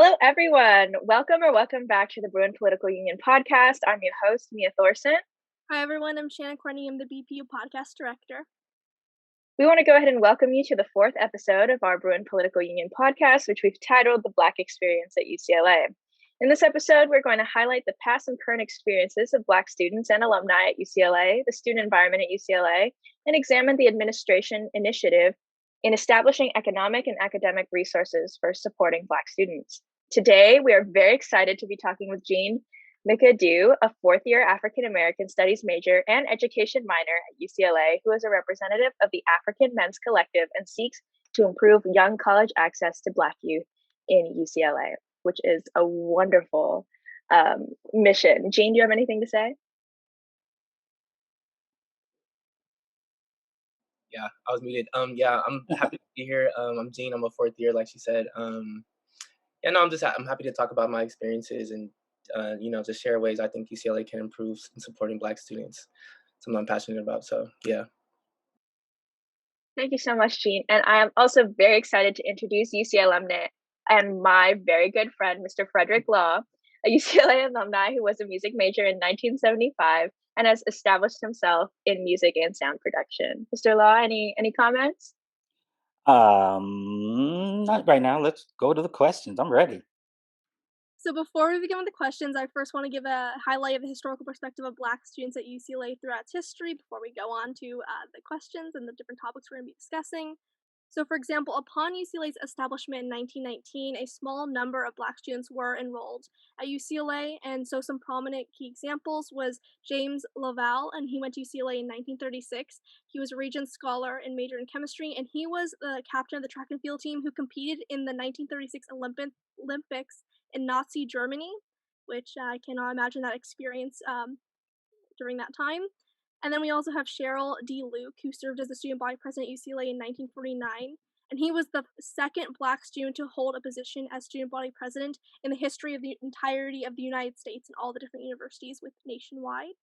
Hello, everyone. Welcome back to the Bruin Political Union Podcast. I'm your host, Mia Thorsen. Hi, everyone. I'm Shannon Courtney. I'm the BPU Podcast Director. We want to go ahead and welcome you to the fourth episode of our Bruin Political Union Podcast, which we've titled The Black Experience at UCLA. In this episode, we're going to highlight the past and current experiences of Black students and alumni at UCLA, the student environment at UCLA, and examine the administration initiative in establishing economic and academic resources for supporting Black students. Today, we are very excited to be talking with Jean McAdoo, a fourth-year African American Studies major and education minor at UCLA, who is a representative of the Afrikan Men's Collective and seeks to improve young college access to Black youth in UCLA, which is a wonderful mission. Jean, do you have anything to say? Yeah, I was muted. I'm happy to be here. I'm Jean. I'm a fourth year, like she said. I'm happy to talk about my experiences and just share ways I think UCLA can improve in supporting Black students. Something I'm passionate about. So yeah. Thank you so much, Jean. And I am also very excited to introduce UCLA alumni and my very good friend, Mr. Fredrick Law, a UCLA alumni who was a music major in 1975 and has established himself in music and sound production. Mr. Law, any comments? Not right now. Let's go to the questions. I'm ready. So before we begin with the questions, I first want to give a highlight of the historical perspective of Black students at UCLA throughout its history before we go on to the questions and the different topics we're going to be discussing. So, for example, upon UCLA's establishment in 1919, a small number of Black students were enrolled at UCLA, and so some prominent key examples was James Laval, and he went to UCLA in 1936. He was a Regent Scholar and majored in chemistry, and he was the captain of the track and field team who competed in the 1936 Olympics in Nazi Germany, which I cannot imagine that experience during that time. And then we also have Cheryl D Luke, who served as the student body president at UCLA in 1949. And he was the second Black student to hold a position as student body president in the history of the entirety of the United States and all the different universities with nationwide.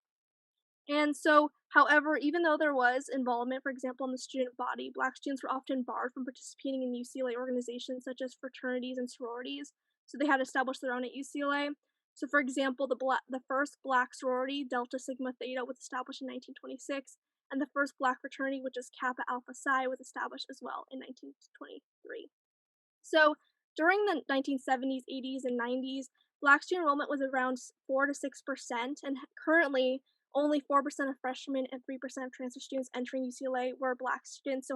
And so, however, even though there was involvement, for example, in the student body, Black students were often barred from participating in UCLA organizations such as fraternities and sororities. So they had to establish their own at UCLA. So, for example, the first Black sorority, Delta Sigma Theta, was established in 1926, and the first Black fraternity, which is Kappa Alpha Psi, was established as well in 1923. So, during the 1970s, 80s, and 90s, Black student enrollment was around 4 to 6%, and currently, only 4% of freshmen and 3% of transfer students entering UCLA were Black students. So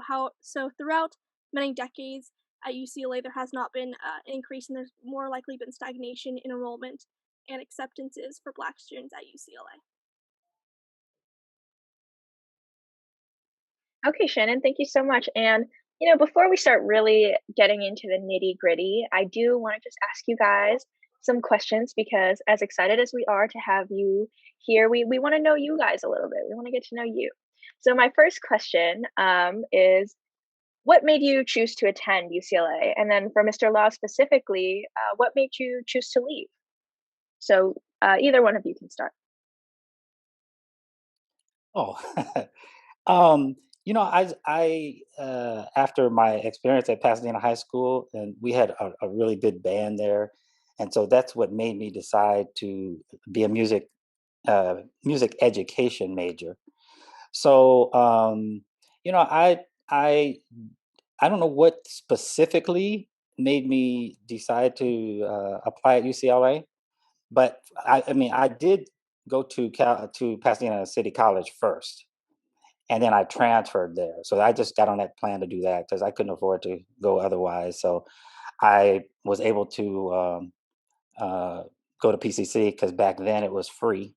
throughout many decades at UCLA, there has not been an increase, and there's more likely been stagnation in enrollment and acceptances for Black students at UCLA. Okay, Shannon, thank you so much. And, before we start really getting into the nitty gritty, I do want to just ask you guys some questions because as excited as we are to have you here, we want to know you guys a little bit. We want to get to know you. So my first question is, what made you choose to attend UCLA? And then for Mr. Law specifically, what made you choose to leave? So either one of you can start. Oh, I after my experience at Pasadena High School, and we had a really good band there, and so that's what made me decide to be a music education major. So, I don't know what specifically made me decide to apply at UCLA, but I did go to Pasadena City College first, and then I transferred there. So I just got on that plan to do that because I couldn't afford to go otherwise. So I was able to go to PCC because back then it was free,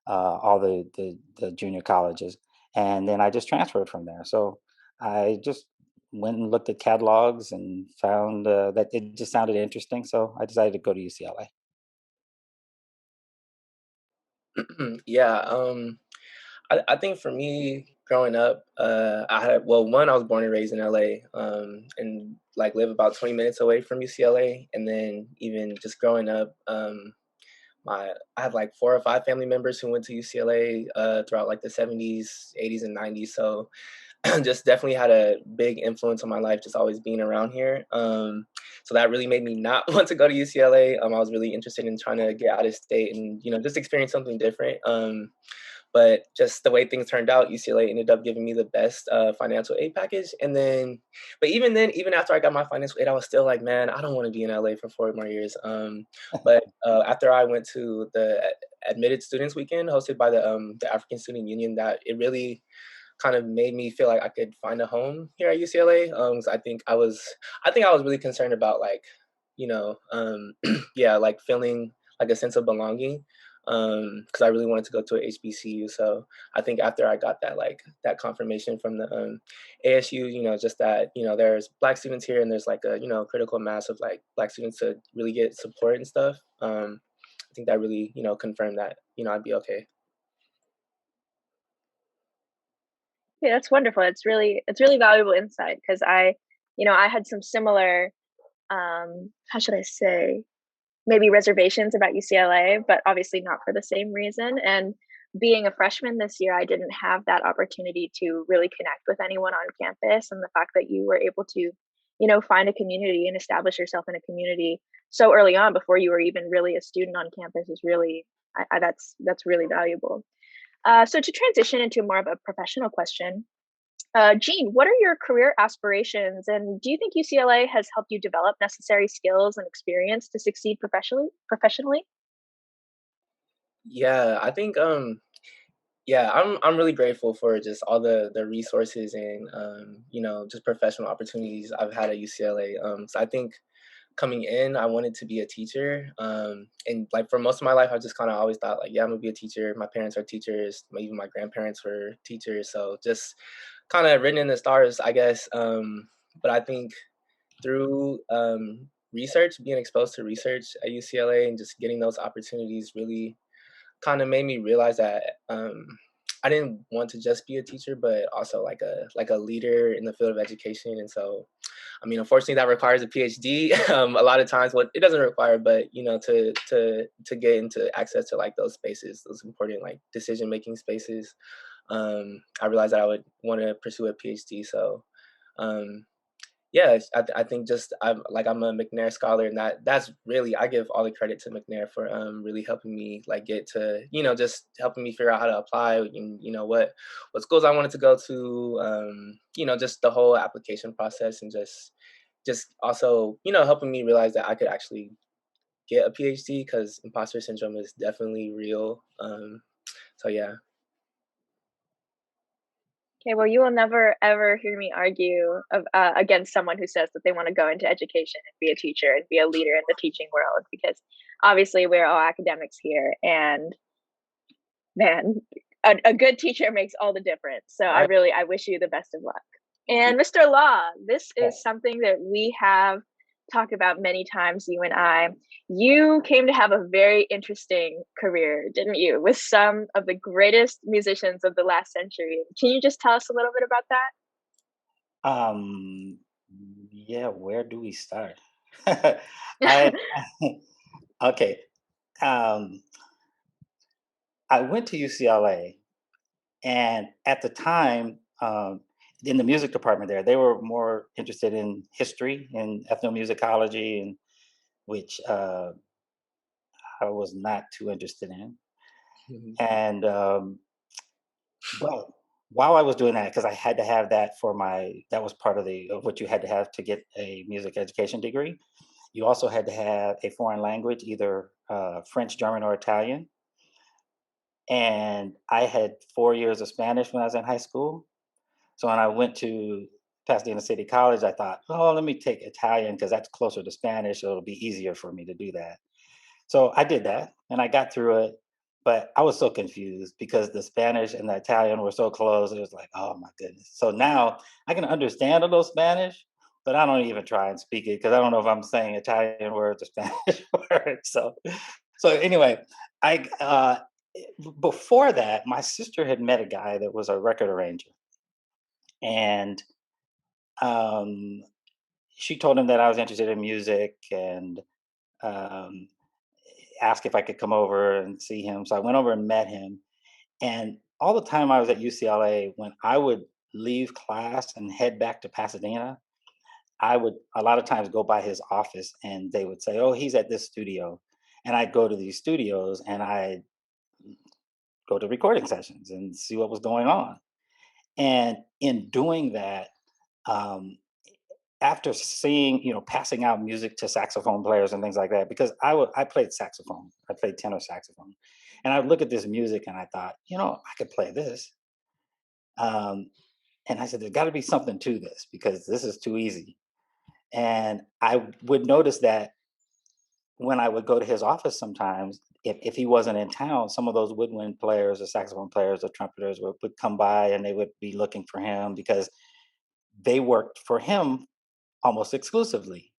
all the junior colleges, and then I just transferred from there. So I just went and looked at catalogs and found that it just sounded interesting. So I decided to go to UCLA. Yeah, I think for me growing up, I was born and raised in LA, and live about 20 minutes away from UCLA. And then even just growing up, I have 4 or 5 family members who went to UCLA throughout the 70s, 80s, and 90s. So just definitely had a big influence on my life, just always being around here. So that really made me not want to go to UCLA. I was really interested in trying to get out of state and, just experience something different. But just the way things turned out, UCLA ended up giving me the best financial aid package. And then, but even then, even after I got my financial aid, I was still like, man, I don't want to be in LA for 4 more years. But after I went to the Admitted Students Weekend hosted by the Afrikan Student Union, that it really kind of made me feel like I could find a home here at UCLA. So I think I was really concerned about like, yeah, like feeling like a sense of belonging, because I really wanted to go to a HBCU. So I think after I got that confirmation from the ASU, just that there's Black students here and there's like a critical mass of like Black students to really get support and stuff. I think that really confirmed that I'd be okay. Yeah, that's wonderful. It's really valuable insight, because I had some similar, how should I say, maybe reservations about UCLA, but obviously not for the same reason. And being a freshman this year, I didn't have that opportunity to really connect with anyone on campus. And the fact that you were able to, find a community and establish yourself in a community so early on before you were even really a student on campus is really, that's really valuable. So to transition into more of a professional question, Jean, what are your career aspirations, and do you think UCLA has helped you develop necessary skills and experience to succeed professionally? Yeah, I think yeah, I'm really grateful for just all the resources and just professional opportunities I've had at UCLA. So I think coming in, I wanted to be a teacher. And like for most of my life, I just kind of always thought like, yeah, I'm gonna be a teacher. My parents are teachers. Even my grandparents were teachers. So just kind of written in the stars, I guess. But I think through research, being exposed to research at UCLA and just getting those opportunities really kind of made me realize that I didn't want to just be a teacher, but also like a leader in the field of education. And so, I mean, unfortunately, that requires a PhD. A lot of times, what it doesn't require, but to get into access to like those spaces, those important like decision making spaces, I realized that I would want to pursue a PhD. So. Yeah, I think just I'm a McNair scholar, and that's really I give all the credit to McNair for really helping me like get to just helping me figure out how to apply and what schools I wanted to go to, just the whole application process, and just also helping me realize that I could actually get a PhD, because imposter syndrome is definitely real. So yeah. Okay, well, you will never ever hear me argue against someone who says that they want to go into education and be a teacher and be a leader in the teaching world, because obviously we're all academics here, and man, a good teacher makes all the difference. So Right. I wish you the best of luck. And Mr. Law, this is something that we have talked about many times, you and I. You came to have a very interesting career, didn't you, with some of the greatest musicians of the last century. Can you just tell us a little bit about Um, yeah, where do we start? I okay. Um, I went to UCLA, and at the time, in the music department there, they were more interested in history and ethnomusicology, and which I was not too interested in. And but while I was doing that, because I had to have that for that was part of what you had to have to get a music education degree. You also had to have a foreign language, either French, German, or Italian. And I had 4 years of Spanish when I was in high school. So when I went to Pasadena City College, I thought, oh, let me take Italian because that's closer to Spanish, so it'll be easier for me to do that. So I did that and I got through it, but I was so confused because the Spanish and the Italian were so close. It was like, oh my goodness. So now I can understand a little Spanish, but I don't even try and speak it because I don't know if I'm saying Italian words or Spanish words. So anyway, I before that, my sister had met a guy that was a record arranger, and um, she told him that I was interested in music, and um, asked if I could come over and see him. So I went over and met him. And all the time I was at UCLA, when I would leave class and head back to Pasadena, I would a lot of times go by his office and they would say, "Oh, he's at this studio." And I'd go to these studios and I'd go to recording sessions and see what was going on. And in doing that, um, after seeing, passing out music to saxophone players and things like that, because I played saxophone, I played tenor saxophone, and I would look at this music and I thought, I could play this. Um, and I said, there's got to be something to this because this is too easy. And I would notice that when I would go to his office sometimes, if he wasn't in town, some of those woodwind players or saxophone players or trumpeters would come by and they would be looking for him because they worked for him almost exclusively.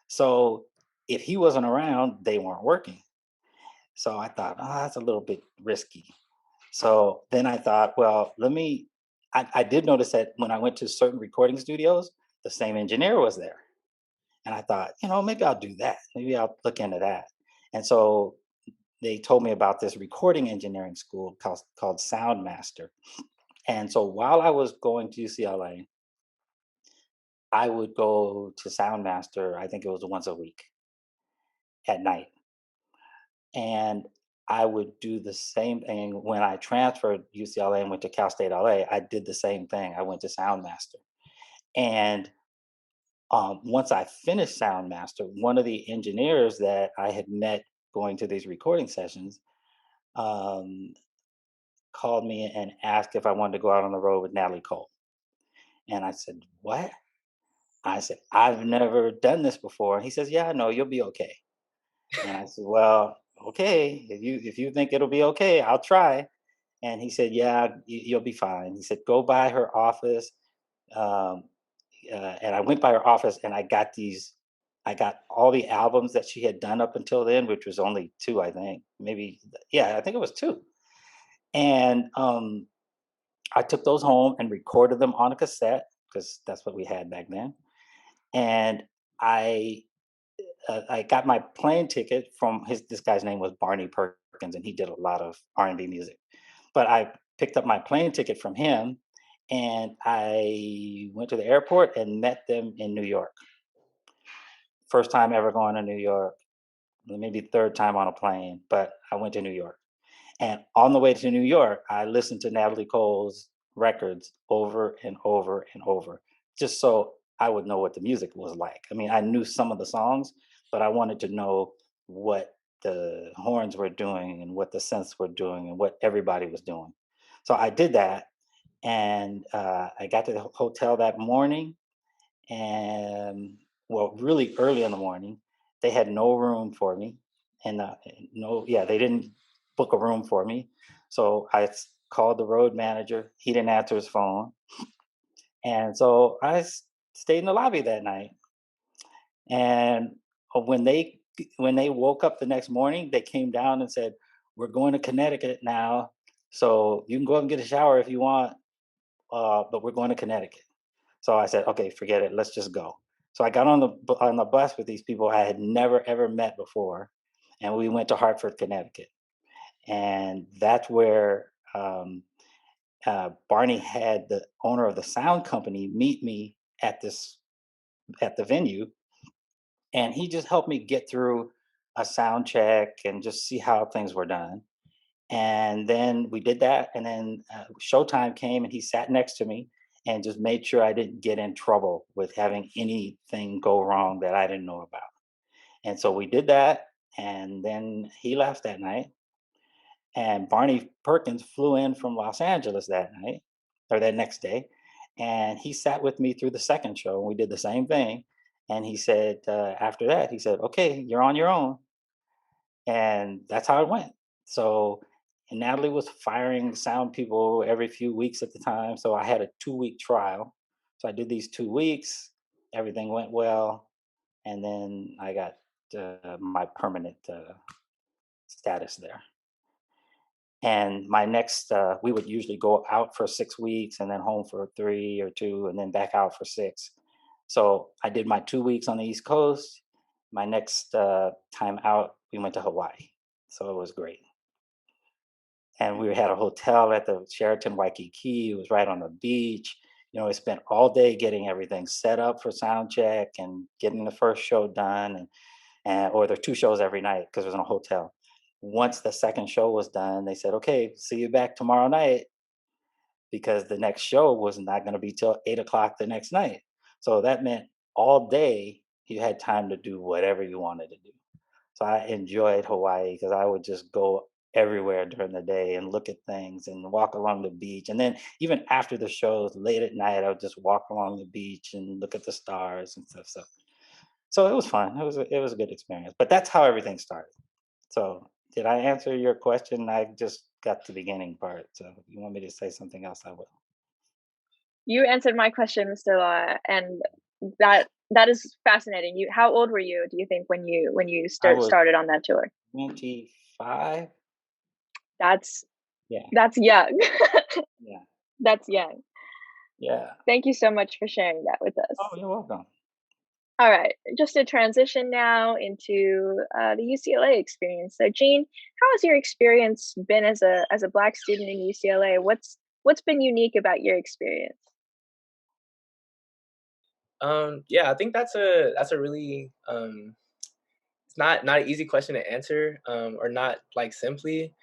So if he wasn't around, they weren't working. So I thought, that's a little bit risky. So then I thought, well, I did notice that when I went to certain recording studios, the same engineer was there. And I thought, maybe I'll do that. Maybe I'll look into that. And so they told me about this recording engineering school called Soundmaster. And so while I was going to UCLA, I would go to Soundmaster, I think it was once a week at night. And I would do the same thing when I transferred UCLA and went to Cal State LA. I did the same thing. I went to Soundmaster. And once I finished Soundmaster, one of the engineers that I had met going to these recording sessions um, called me and asked if I wanted to go out on the road with Natalie Cole. And I said, "What?" I said, "I've never done this before." And he says, "Yeah, I know, you'll be okay." And I said, "Well, okay, if you think it'll be okay, I'll try." And he said, "Yeah, you'll be fine." He said, "Go by her office." Um, and I went by her office and I got all the albums that she had done up until then, which was only two, I think. Maybe, yeah, I think it was two. And I took those home and recorded them on a cassette because that's what we had back then. And I I got my plane ticket from this guy's name was Barney Perkins, and he did a lot of R&B music. But I picked up my plane ticket from him, and I went to the airport and met them in New York. First time ever going to New York, maybe third time on a plane, but I went to New York. And on the way to New York, I listened to Natalie Cole's records over and over and over, just so I would know what the music was like. I mean, I knew some of the songs, but I wanted to know what the horns were doing and what the synths were doing and what everybody was doing. So I did that, and I got to the hotel that morning, and well, really early in the morning, they had no room for me, and no, yeah, they didn't book a room for me. So called the road manager. He didn't answer his phone, and so stayed in the lobby that night. And when they woke up the next morning, they came down and said, "We're going to Connecticut now, so you can go up and get a shower if you want, but we're going to Connecticut." So I said, "Okay, forget it. Let's just go." So I got on the bus with these people I had never ever met before, and we went to Hartford, Connecticut, and that's where Barney had the owner of the sound company meet me at the venue, and he just helped me get through a sound check and just see how things were done. And then we did that, and then showtime came, and he sat next to me and just made sure I didn't get in trouble with having anything go wrong that I didn't know about. And so we did that, and then he left that night. And Barney Perkins flew in from Los Angeles that night or that next day, and he sat with me through the second show. And we did the same thing, and he said after that, he said, "Okay, you're on your own." And that's how it went. So, and Natalie was firing sound people every few weeks at the time. So I had a 2-week trial. So I did these 2 weeks. Everything went well, and then I got my permanent status there. And my next, we would usually go out for 6 weeks and then home for 3 or 2, and then back out for 6. So I did my 2 weeks on the East Coast. My next time out, we went to Hawaii. So it was great. And we had a hotel at the Sheraton Waikiki. It was right on the beach. we spent all day getting everything set up for sound check and getting the first show done, or there are 2 shows every night because it was in a hotel. Once the second show was done, they said, "Okay, see you back tomorrow night," because the next show was not going to be till 8 o'clock the next night. So that meant all day you had time to do whatever you wanted to do. So I enjoyed Hawaii because I would just go everywhere during the day and look at things and walk along the beach. And then even after the shows, late at night, I would just walk along the beach and look at the stars and stuff. So it was fun. It was a good experience. But that's how everything started. So did I answer your question? I just got the beginning part. So if you want me to say something else, I will. You answered my question, Mr. Law, and that is fascinating. How old were you, do you think, when you started on that tour? 25. That's Yeah. young. Yeah. That's young. Yeah. Thank you so much for sharing that with us. Oh, you're welcome. All right, just to transition now into the UCLA experience. So, Jean, how has your experience been as a Black student in UCLA? What's been unique about your experience? Yeah, I think that's a really it's not an easy question to answer, or not like simply.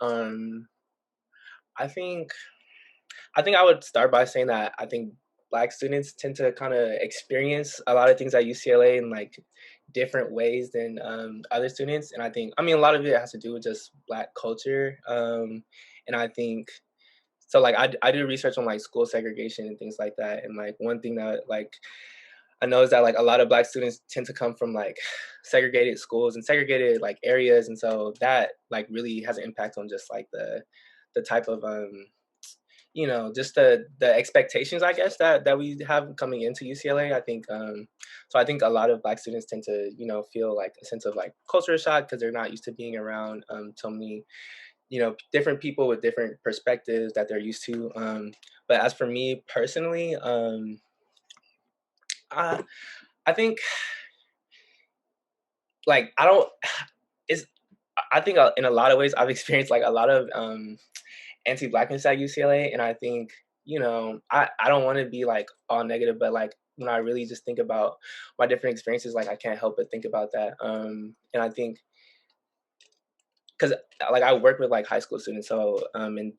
I think I would start by saying that I think Black students tend to kind of experience a lot of things at UCLA in like different ways than other students, and I mean a lot of it has to do with just Black culture, and I think so. Like I do research on like school segregation and things like that, and like one thing that like I know is that like a lot of Black students tend to come from like segregated schools and segregated like areas, and so that like really has an impact on just like the type of just the expectations, I guess, that we have coming into UCLA. I think so I think a lot of Black students tend to feel like a sense of like culture shock because they're not used to being around so many different people with different perspectives that they're used to. But as for me personally, I think like I think in a lot of ways I've experienced like a lot of anti-Blackness at UCLA, and I think I don't want to be like all negative, but like when I really just think about my different experiences, like I can't help but think about that. And I think because like I work with like high school students, so and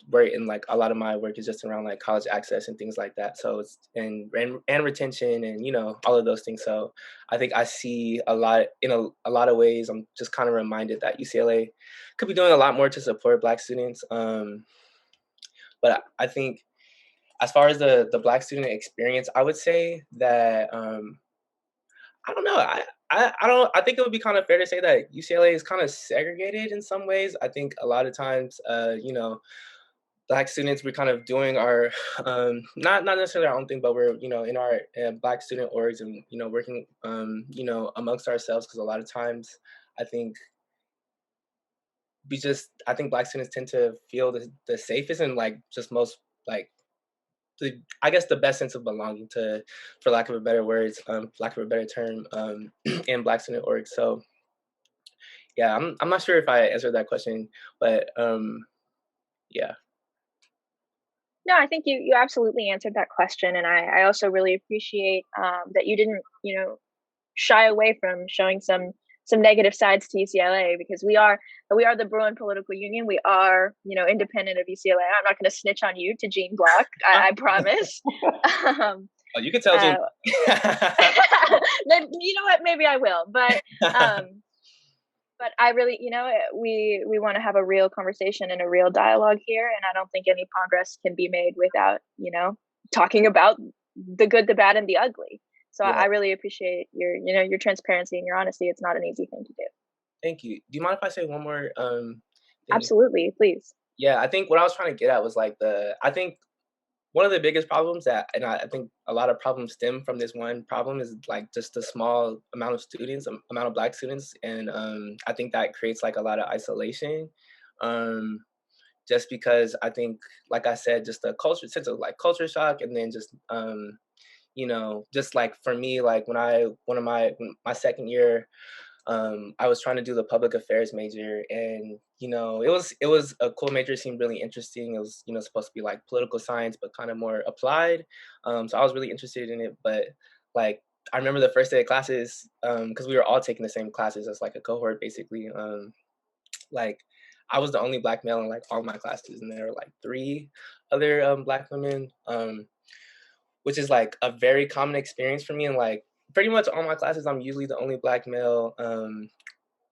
like a lot of my work is just around like college access and things like that. So it's and retention and all of those things. So I think I see a lot in a lot of ways. I'm just kind of reminded that UCLA could be doing a lot more to support Black students. But I think as far as the Black student experience, I would say that I don't know. I don't. I think it would be kind of fair to say that UCLA is kind of segregated in some ways. I think a lot of times, Black students, we're kind of doing our not necessarily our own thing, but we're in our Black student orgs and working amongst ourselves, because a lot of times I think I think Black students tend to feel the safest and like just most like I guess the best sense of belonging for lack of a better words, lack of a better term, in Black student org. So yeah, I'm not sure if I answered that question, but yeah. No, I think you absolutely answered that question, and I also really appreciate that you didn't shy away from showing some negative sides to UCLA, because we are the Bruin Political Union. We are independent of UCLA. I'm not going to snitch on you to Jean Block. I promise. Oh, you can tell Jean. Then you know what? Maybe I will. But I really, we want to have a real conversation and a real dialogue here, and I don't think any progress can be made without talking about the good, the bad, and the ugly. So yeah. I really appreciate your transparency and your honesty. It's not an easy thing to do. Thank you. Do you mind if I say one more thing? Absolutely, please. Yeah, I think what I was trying to get at was like I think one of the biggest problems and I think a lot of problems stem from this one problem is like just the small amount of students, amount of Black students. And I think that creates like a lot of isolation. Just because I think, like I said, just the sense of like culture shock, and then just just like for me, like when my second year I was trying to do the public affairs major, and it was a cool major. It seemed really interesting. It was supposed to be like political science, but kind of more applied. So I was really interested in it. But like I remember the first day of classes, because we were all taking the same classes as like a cohort, basically. Like I was the only Black male in like all my classes, and there were like three other Black women, which is like a very common experience for me. And like pretty much all my classes, I'm usually the only Black male.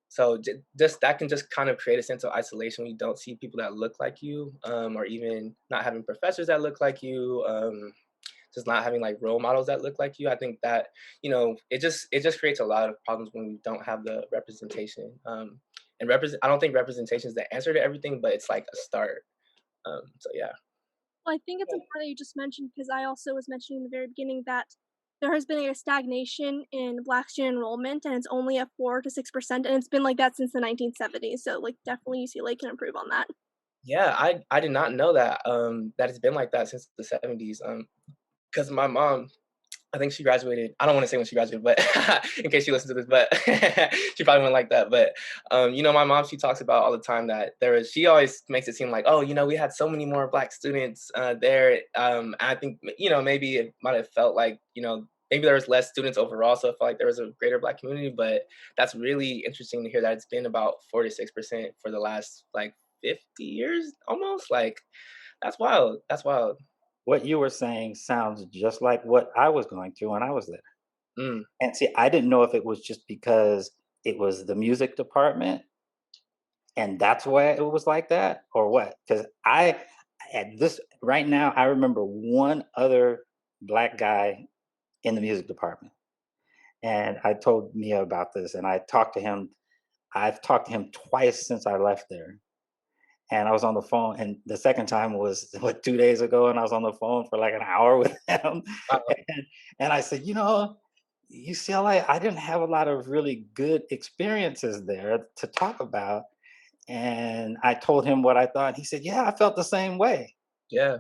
So just that can just kind of create a sense of isolation when you don't see people that look like you, or even not having professors that look like you, just not having like role models that look like you. I think that it just creates a lot of problems when we don't have the representation. I don't think representation is the answer to everything, but it's like a start. So yeah. Well, I think it's important that you just mentioned, because I also was mentioning in the very beginning that there has been a stagnation in Black student enrollment, and it's only at 4 to 6%, and it's been like that since the 1970s. So, like, definitely UCLA can improve on that. Yeah, I did not know that that it's been like that since the 70s. Because my mom, I think she graduated. I don't want to say when she graduated, but in case she listens to this, but she probably went like that. But my mom, she talks about all the time that she always makes it seem like, oh, we had so many more Black students there. I think maybe it might have felt like maybe there was less students overall, so it felt like there was a greater Black community. But that's really interesting to hear that it's been about 4 to 6% for the last like 50 years almost. Like that's wild. That's wild. What you were saying sounds just like what I was going through when I was there. Mm. And see, I didn't know if it was just because it was the music department and that's why it was like that or what. Because at this right now, I remember one other Black guy in the music department. And I told Mia about this and I talked to him. I've talked to him twice since I left there. And I was on the phone, and the second time was 2 days ago, and I was on the phone for like an hour with him. Wow. And I said, UCLA, I didn't have a lot of really good experiences there to talk about. And I told him what I thought. He said, yeah, I felt the same way. Yeah.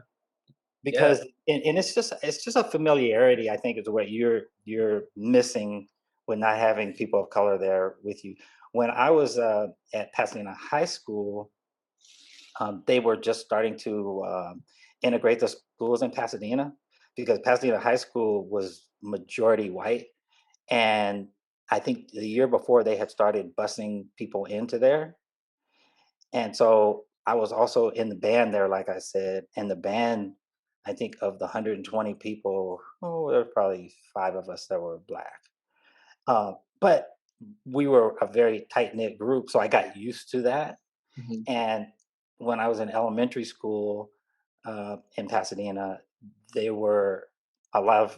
Because and it's just a familiarity, I think, is what you're missing with not having people of color there with you. When I was at Pasadena High School, they were just starting to integrate the schools in Pasadena because Pasadena High School was majority white. And I think the year before they had started busing people into there. And so I was also in the band there, like I said, and the band, I think of the 120 people, there were probably 5 of us that were Black. But we were a very tight knit group. So I got used to that. Mhm. And when I was in elementary school in Pasadena, they were a lot of,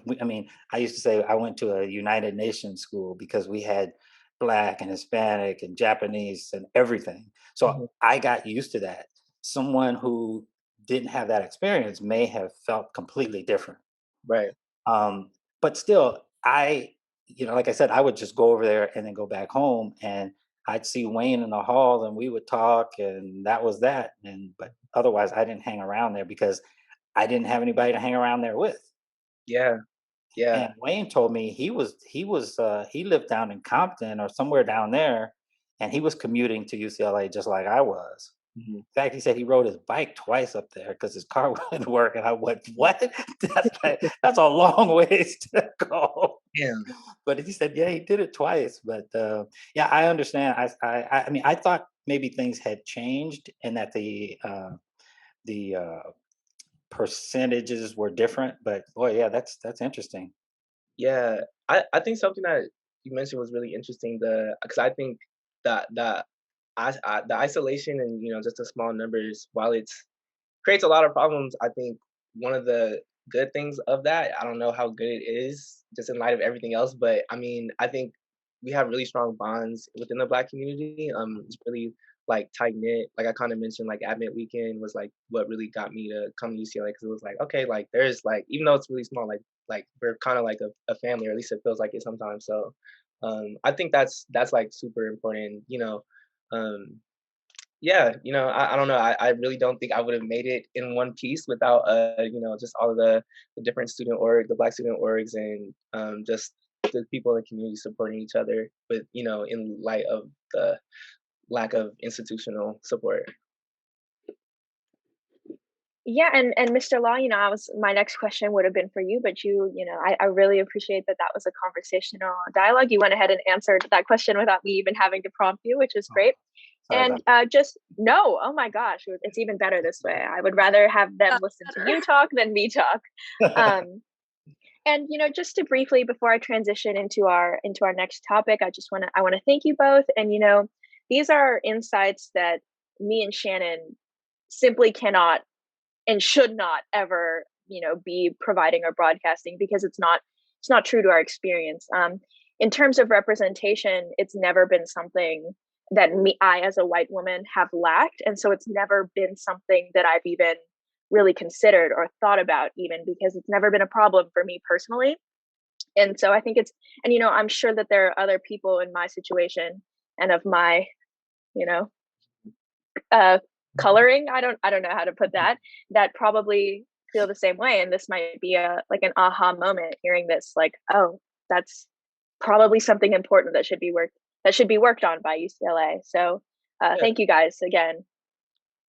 I used to say I went to a United Nations school because we had Black and Hispanic and Japanese and everything. So Mhm. I got used to that. Someone who didn't have that experience may have felt completely different. Right. But still, like I said, I would just go over there and then go back home, and I'd see Wayne in the hall, and we would talk, and that was that. But otherwise, I didn't hang around there because I didn't have anybody to hang around there with. Yeah. Yeah. And Wayne told me he lived down in Compton or somewhere down there, and he was commuting to UCLA just like I was. Mhm. In fact, he said he rode his bike twice up there because his car wouldn't work. And I went, what? That's a long ways to go. Damn. But he said, yeah, he did it twice. But yeah, I understand. I thought maybe things had changed and that the percentages were different. But boy, yeah, that's interesting. Yeah. I think something that you mentioned was really interesting. Because I think that the isolation and just the small numbers, while it's creates a lot of problems, I think one of the good things of that, I don't know how good it is just in light of everything else, but I mean, I think we have really strong bonds within the Black community. It's really like tight knit. Like I kind of mentioned, like Admit Weekend was like what really got me to come to UCLA because it was like, okay, like there's like even though it's really small, like we're kind of like a family, or at least it feels like it sometimes. So I think that's like super important. Um, yeah, I don't know. I really don't think I would have made it in one piece without just all of the different the Black student orgs, and just the people in the community supporting each other, with in light of the lack of institutional support. Yeah, and Mr. Law, my next question would have been for you, but I really appreciate that was a conversational dialogue. You went ahead and answered that question without me even having to prompt you, which is great. And no, oh my gosh, it's even better this way. I would rather have them listen to you talk than me talk. And just to briefly, before I transition into our next topic, I want to thank you both. And these are insights that me and Shannon simply cannot and should not ever be providing or broadcasting, because it's not true to our experience. In terms of representation, it's never been something that I as a white woman have lacked, and so it's never been something that I've even really considered or thought about, even because it's never been a problem for me personally. And so I think I'm sure that there are other people in my situation and of my coloring, I don't know how to put that probably feel the same way. And this might be like an aha moment hearing this, like, oh, that's probably something important that should be worked on by UCLA. So thank you guys again.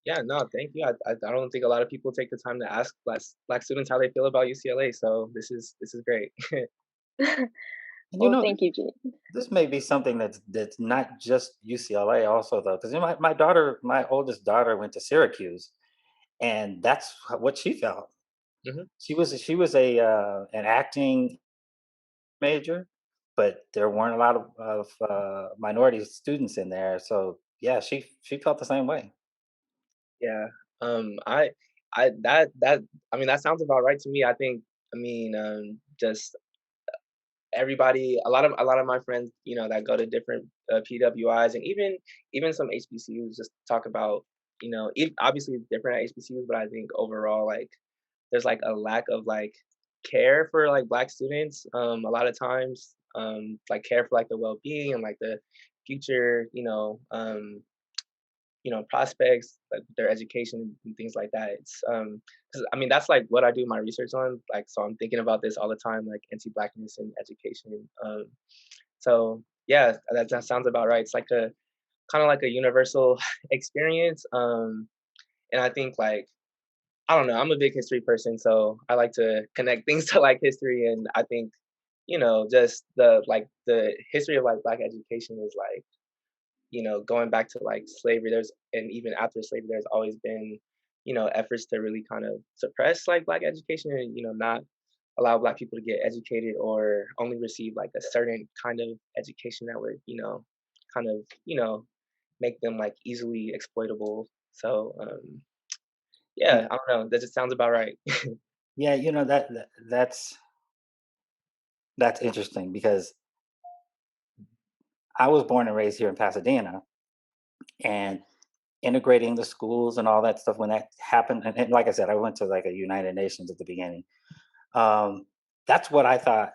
Yeah, no, thank you. I don't think a lot of people take the time to ask black students how they feel about UCLA. So this is great. Well, thank you, Gene. This may be something that's not just UCLA also, though, because my oldest daughter went to Syracuse, and that's what she felt. Mm-hmm. She was an acting major, but there weren't a lot of minority students in there. So yeah, she felt the same way. Yeah. That sounds about right to me. Just everybody, a lot of my friends, that go to different PWIs, and even some HBCUs, just talk about, obviously it's different at HBCUs, but I think overall, like, there's like a lack of like care for like black students, a lot of times, like care for like the well-being and like the future, prospects, like their education and things like that. It's 'cause, that's like what I do my research on. Like, so I'm thinking about this all the time, like anti-blackness in education. So yeah, that sounds about right. It's like a kind of like a universal experience. And I think, like, I don't know, I'm a big history person, so I like to connect things to like history. And I think, just the history of like black education is like, going back to like slavery, and even after slavery, there's always been, efforts to really kind of suppress like black education, and, not allow black people to get educated, or only receive like a certain kind of education that would, kind of, make them like easily exploitable. So, yeah, I don't know. That just sounds about right. Yeah, that's interesting, because I was born and raised here in Pasadena, and integrating the schools and all that stuff when that happened. And like I said, I went to like a United Nations at the beginning. That's what I thought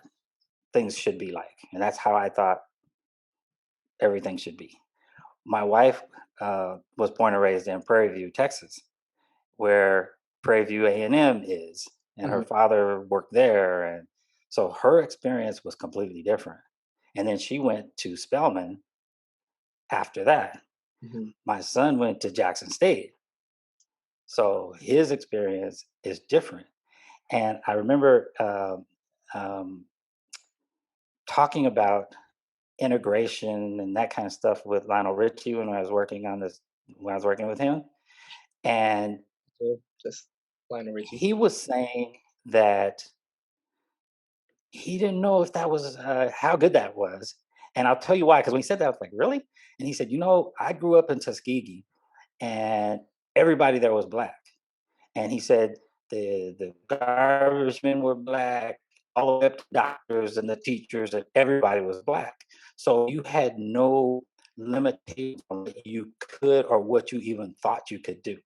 things should be like, and that's how I thought everything should be. My wife was born and raised in Prairie View, Texas, where Prairie View A&M is, and her father worked there, and so her experience was completely different. And then she went to Spelman after that. Mhm. My son went to Jackson State, so his experience is different. And I remember um, talking about integration and that kind of stuff with Lionel Richie when I was working with him. And So, just Lionel Richie. he was saying that he didn't know if that was how good that was. And I'll tell you why, because when he said that, I was like, really? And he said, I grew up in Tuskegee, and everybody there was black. And he said the garbage men were black, all the way up to doctors and the teachers, and everybody was black. So you had no limitation on what you could or what you even thought you could do.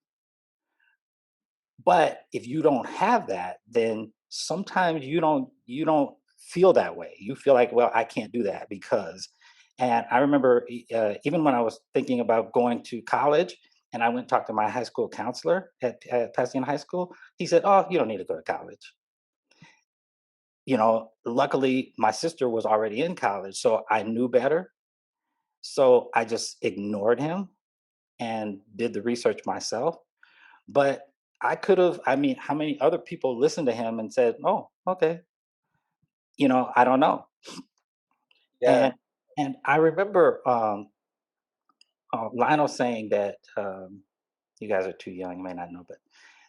But if you don't have that, then sometimes you don't feel that way. You feel like, well, I can't do that because. And I remember even when I was thinking about going to college, and I went and talked to my high school counselor at Pasadena High School. He said, "Oh, you don't need to go to college." luckily my sister was already in college, so I knew better. So I just ignored him and did the research myself. But I could have, I mean, how many other people listened to him and said, "Oh, okay, I don't know." Yeah. And I remember Lionel saying that you guys are too young, you may not know, but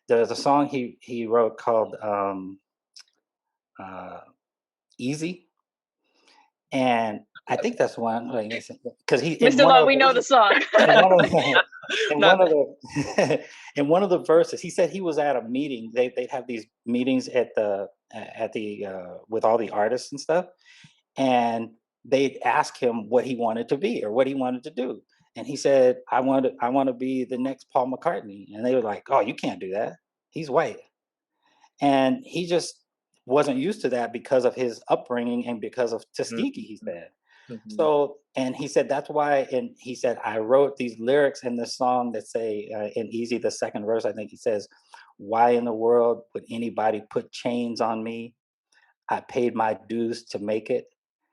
there's a song he wrote called uh, "Easy," and I think that's one because he in Mr. one Law, of we know the song. in one of the, in Not one of the in one of the verses, he said he was at a meeting. They'd have these meetings at the with all the artists and stuff, and they'd ask him what he wanted to be or what he wanted to do, and he said, "I want to be the next Paul McCartney," and they were like, "Oh, you can't do that. He's white," and he just wasn't used to that because of his upbringing and because of Tuskegee. He said. Mhm. So, and he said that's why, and he said, I wrote these lyrics in this song that say, in Easy, the second verse, I think he says, "Why in the world would anybody put chains on me? I paid my dues to make it.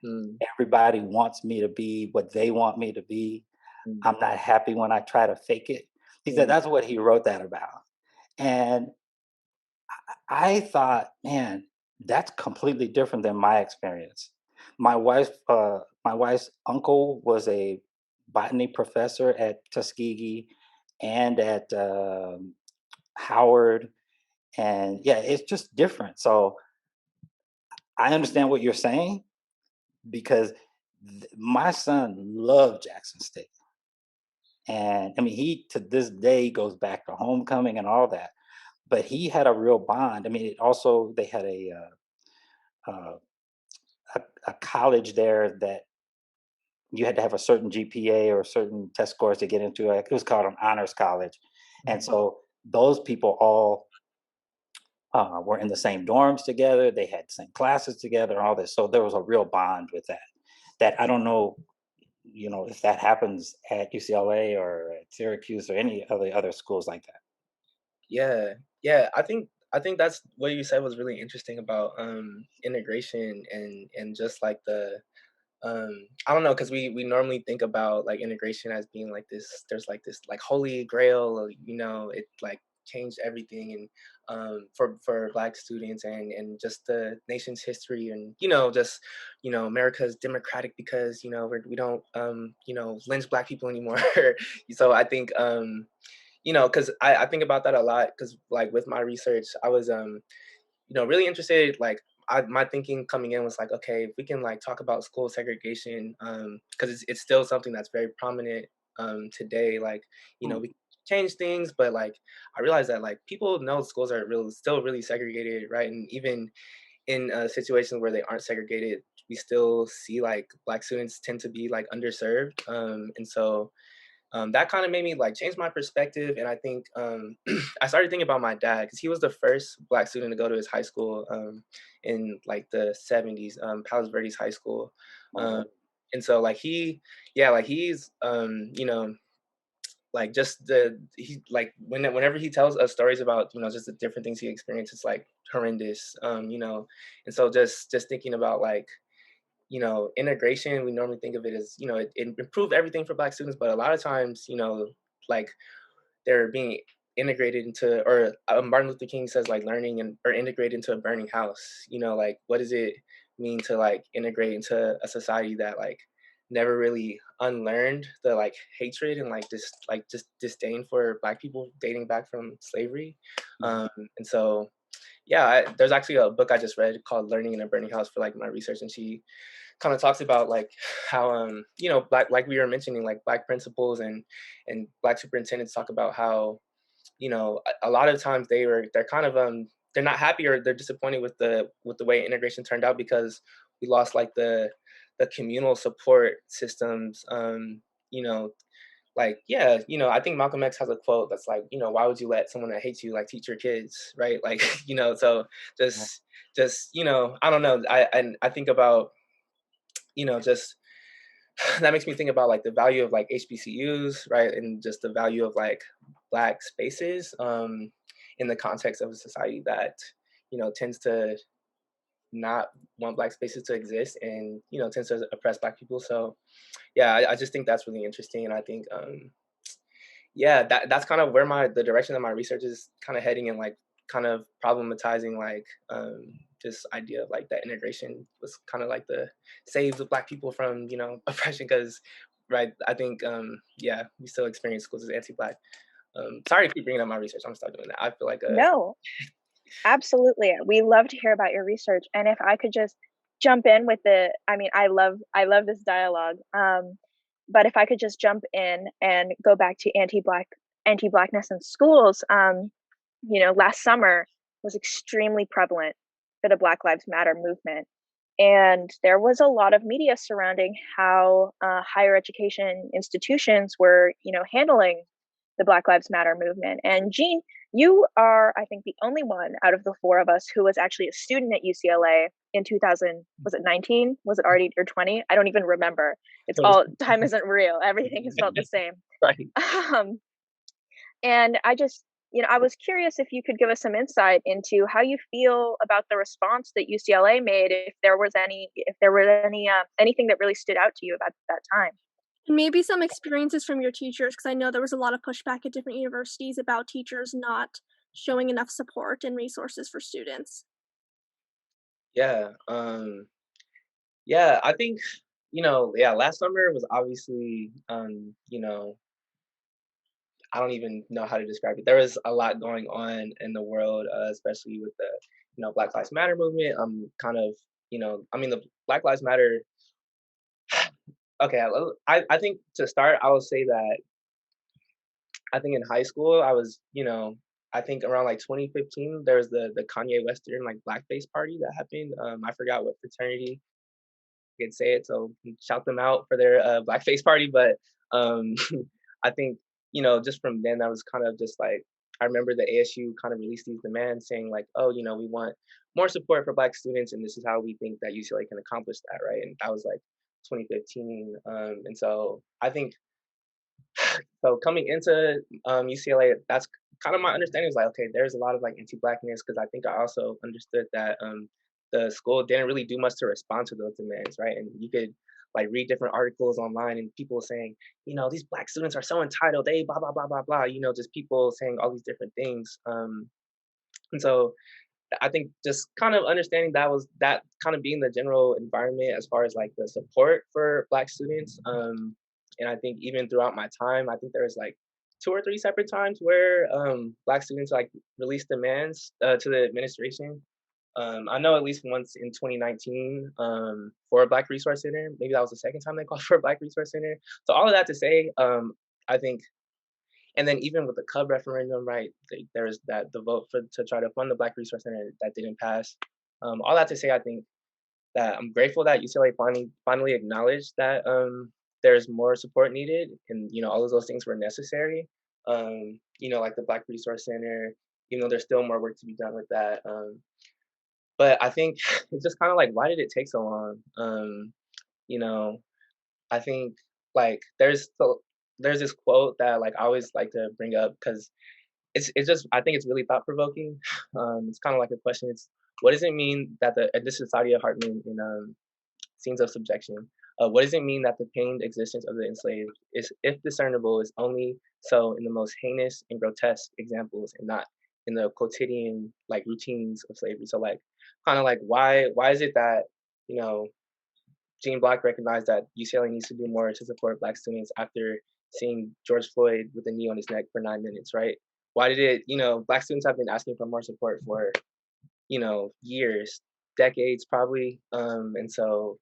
Mm, Everybody wants me to be what they want me to be. mm, I'm not happy when I try to fake it." He said mm, that's what he wrote that about. And I thought, man, that's completely different than my experience. My wife's uncle was a botany professor at Tuskegee and at Howard, and yeah, it's just different. So I understand what you're saying because my son loved Jackson State, and I mean, he to this day goes back to homecoming and all that. But he had a real bond. I mean, it also they had uh, a college there that you had to have a certain GPA or certain test scores to get into. It was called an honors college, and mhm. so those people all were in the same dorms together. They had the same classes together, and all this. So there was a real bond with that. That I don't know, if that happens at UCLA or at Syracuse or any of the other schools like that. Yeah, yeah. I think that's what you said was really interesting about integration and just like the I don't know, because we normally think about like integration as being like this. There's like this like holy grail, it like changed everything and for Black students and just the nation's history and just America's democratic because we don't lynch Black people anymore. So I think because I think about that a lot because like with my research I was really interested like my thinking coming in was like, okay, if we can like talk about school segregation, because it's still something that's very prominent today. Like, Mm. we change things, but like I realized that like people know schools are still really segregated, right? And even in situations where they aren't segregated, we still see like Black students tend to be like underserved, and so that kind of made me like change my perspective. And I think I started thinking about my dad because he was the first Black student to go to his high school in like the 70s, Palos Verdes High School. Wow. Um, and so like yeah, like he's, like just he like whenever he tells us stories about, just the different things he experienced, it's like horrendous, and so just thinking about like, integration, we normally think of it as, it improved everything for Black students, but a lot of times, like they're being integrated into, or Martin Luther King says like learning or integrate into a burning house. Like what does it mean to like integrate into a society that like never really unlearned the like hatred and like this like just disdain for Black people dating back from slavery. Mhm. And so yeah, there's actually a book I just read called Learning in a Burning House for like my research, and she kind of talks about like how Black, like we were mentioning, like Black principals and Black superintendents talk about how a lot of times they're kind of they're not happy or they're disappointed with the way integration turned out because we lost like the communal support systems. You know like yeah, I think Malcolm X has a quote that's like, why would you let someone that hates you like teach your kids, right? Like so Yeah. just I don't know, I think about just that makes me think about like the value of like HBCUs, right? And just the value of like Black spaces in the context of a society that, tends to not want Black spaces to exist, and tends to oppress Black people. So yeah, I just think that's really interesting, and I think yeah, that's kind of where the direction of my research is kind of heading, and like kind of problematizing like this idea of like that integration was kind of like the saves of Black people from oppression, because right, I think yeah, we still experience schools as anti-Black. Sorry to keep bringing up my research. I'm gonna start doing that. I feel like no, absolutely, we love to hear about your research. And if I could just jump in with I love this dialogue, but if I could just jump in and go back to anti-Blackness in schools, last summer was extremely prevalent for the Black Lives Matter movement. And there was a lot of media surrounding how higher education institutions were, handling the Black Lives Matter movement. And Jean, you are, I think, the only one out of the four of us who was actually a student at UCLA in 2000. Was it 19? Was it already or 20? I don't even remember. It's all, time isn't real. Everything is felt the same. Right. And I was curious if you could give us some insight into how you feel about the response that UCLA made, if there was anything that really stood out to you about that time. And maybe some experiences from your teachers, because I know there was a lot of pushback at different universities about teachers not showing enough support and resources for students. Yeah. Yeah, I think, last summer was obviously, I don't even know how to describe it. There was a lot going on in the world, especially with the, Black Lives Matter movement. Kind of, the Black Lives Matter. Okay, I think to start, I will say that I think in high school, I was, I think around like 2015, there was the Kanye Western like blackface party that happened. I forgot what fraternity I could say it, so shout them out for their blackface party. But I think just from then, I was kind of just like, I remember the ASU kind of released these demands saying like, oh, we want more support for Black students, and this is how we think that UCLA can accomplish that, right? And that was like 2015, and so I think so coming into UCLA, that's kind of my understanding is like, okay, there's a lot of like anti-Blackness, because I think I also understood that the school didn't really do much to respond to those demands, right? And you could like read different articles online and people saying, these Black students are so entitled, they blah blah blah blah blah, just people saying all these different things. And so I think just kind of understanding that kind of being the general environment as far as like the support for Black students. And I think even throughout my time, I think there was like 2 or 3 separate times where Black students like released demands to the administration. I know at least once in 2019 for a Black Resource Center. Maybe that was the second time they called for a Black Resource Center. So all of that to say, I think, and then even with the Cub referendum, right, there was the vote to try to fund the Black Resource Center that didn't pass. All that to say, I think that I'm grateful that UCLA finally acknowledged that there's more support needed, and all of those things were necessary. Like the Black Resource Center, there's still more work to be done with that. But I think it's just kind of like, why did it take so long? I think like there's this quote that like I always like to bring up, because it's just, I think it's really thought provoking. It's kind of like a question. It's, what does it mean that this is Saadia Hartman in Scenes of Subjection. What does it mean that the pained existence of the enslaved is, if discernible, is only so in the most heinous and grotesque examples, and not in the quotidian like routines of slavery? So like, kind of like, why is it that Gene Block recognized that UCLA needs to do more to support Black students after seeing George Floyd with a knee on his neck for 9 minutes, right? Why did it, Black students have been asking for more support for, years, decades probably. And so